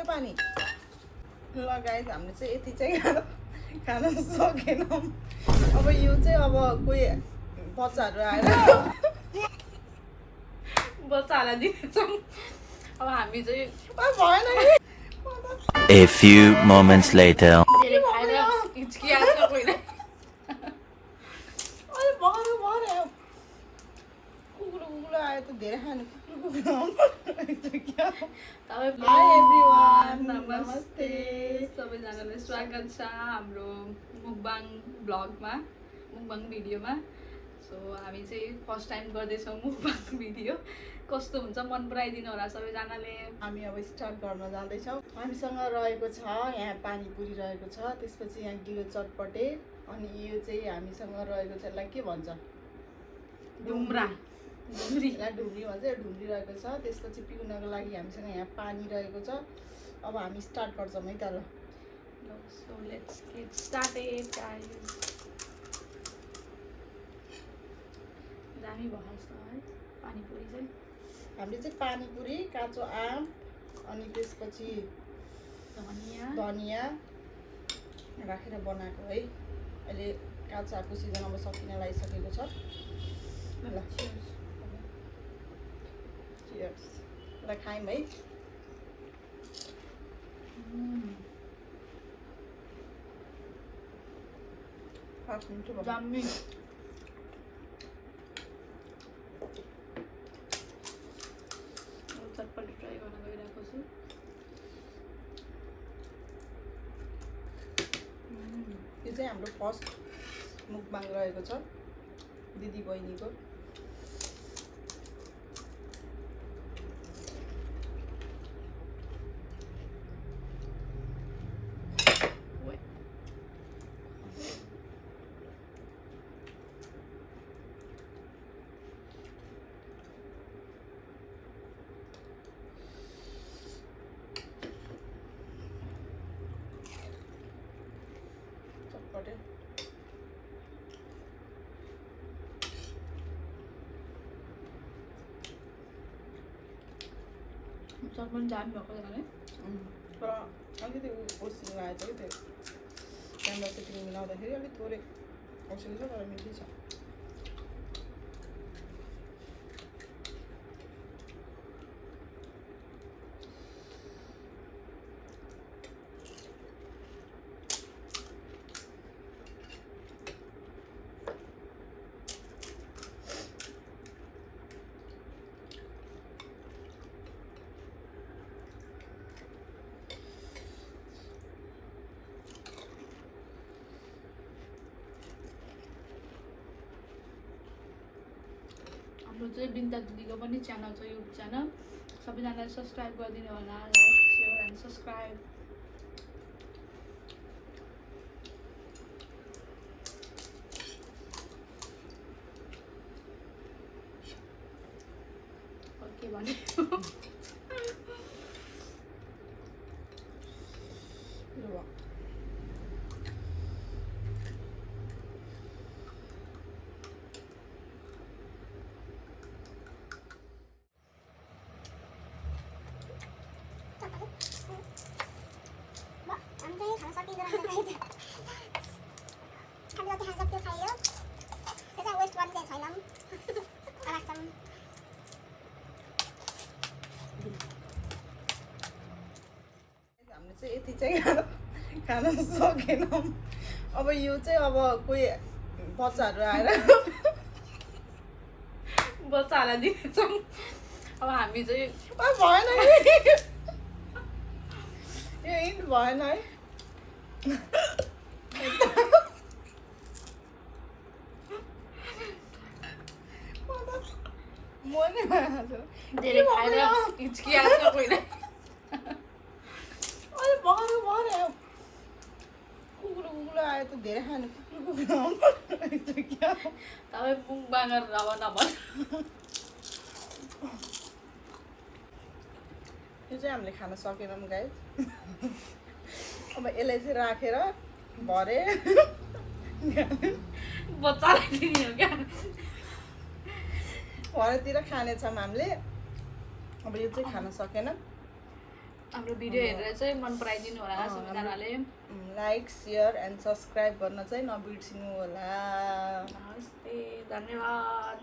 सक्यो पानी लगाएछ हामीले चाहिँ यति चाहिँ खान सकेनौँ अब यो चाहिँ अब कोही बच्चाहरू आएर बच्चाहरूलाई दिन्छौँ अब हामी चाहिँ भएन A few moments later. धेरै खाएर हिचकिहाल्छ पहिला अहिले भर्खर भर्यो कुकुर आयो त धेरै खानु हाई एभ्रिवान नमस्ते सबैजनालाई स्वागत छ हाम्रो मुकबाङ ब्लगमा मुकबाङ भिडियोमा सो हामी चाहिँ फर्स्ट टाइम गर्दैछौँ मुकबाङ भिडियो कस्तो हुन्छ मन पराइदिनु होला सबैजनाले हामी अब स्टार्ट गर्न जाँदैछौँ हामीसँग रहेको छ यहाँ पानीपुरी रहेको छ त्यसपछि यहाँ गिलो चटपटे अनि यो चाहिँ हामीसँग रहेको छ यसलाई के भन्छ ढुम्रा ढुम्री यसलाई ढुम्री भन्छ ढुम्री रहेको छ त्यसपछि पिउनको लागि हामीसँग यहाँ पानी रहेको छ अब हामी स्टार्ट गर्छौँ है त ल so let's get started guys दामी भएछ है पानीपुरी चाहिँ हामीले चाहिँ पानीपुरी काँचो आम अनि त्यसपछि धनिया राखेर बनाएको है अहिले काँचो आँपको सिजन अब सकिन लागिसकेको छ ल चियर्स ल खायौँ है मिठो भयो दामी चटपटी ट्राई गर्न गइरहेको छु यो चाहिँ हाम्रो फर्स्ट मुकबाङ रहेको छ दिदी बहिनीको चटपटे चटपटी दामी भएको जनाले तर अलिकति ओसिलो आएछ कि त्यो क्यामेरा सेटिङ मिलाउँदाखेरि अलिक थोरै ओसिलो छ तर मिठै छ हाम्रो चाहिँ बिन्ता दिदीको पनि च्यानल छ युट्युब च्यानल सबैजनाले सब्सक्राइब गरिदिनु होला लाइक सेयर एन्ड सब्सक्राइब के भने हामीले चाहिँ यति चाहिँ खान सकेनौँ अब यो चाहिँ अब कोही बच्चाहरू आएर बच्चाहरूलाई दिन्छौँ अब हामी चाहिँ भएन यो इन्ड भएन है म नै भइहाल्छ धेरै खाएर हिचकिहाल्छ पहिला अहिले भर्खर भर्यो कुकुर आयो त धेरै खानु कुकुर तपाईँ मुकबाङर अब नभन यो चाहिँ हामीले खान सकेनौँ गाइस अब यसलाई चाहिँ राखेर भरे बच्चालाई दिने हो क्या भरेतिर खानेछौँ हामीले अब यो चाहिँ खान सकेनौँ हाम्रो भिडियो हेरेर चाहिँ मन पराइदिनु होला सबैजनाले। लाइक सेयर एन्ड सब्सक्राइब गर्न चाहिँ नबिर्सिनु होला। नमस्ते, धन्यवाद।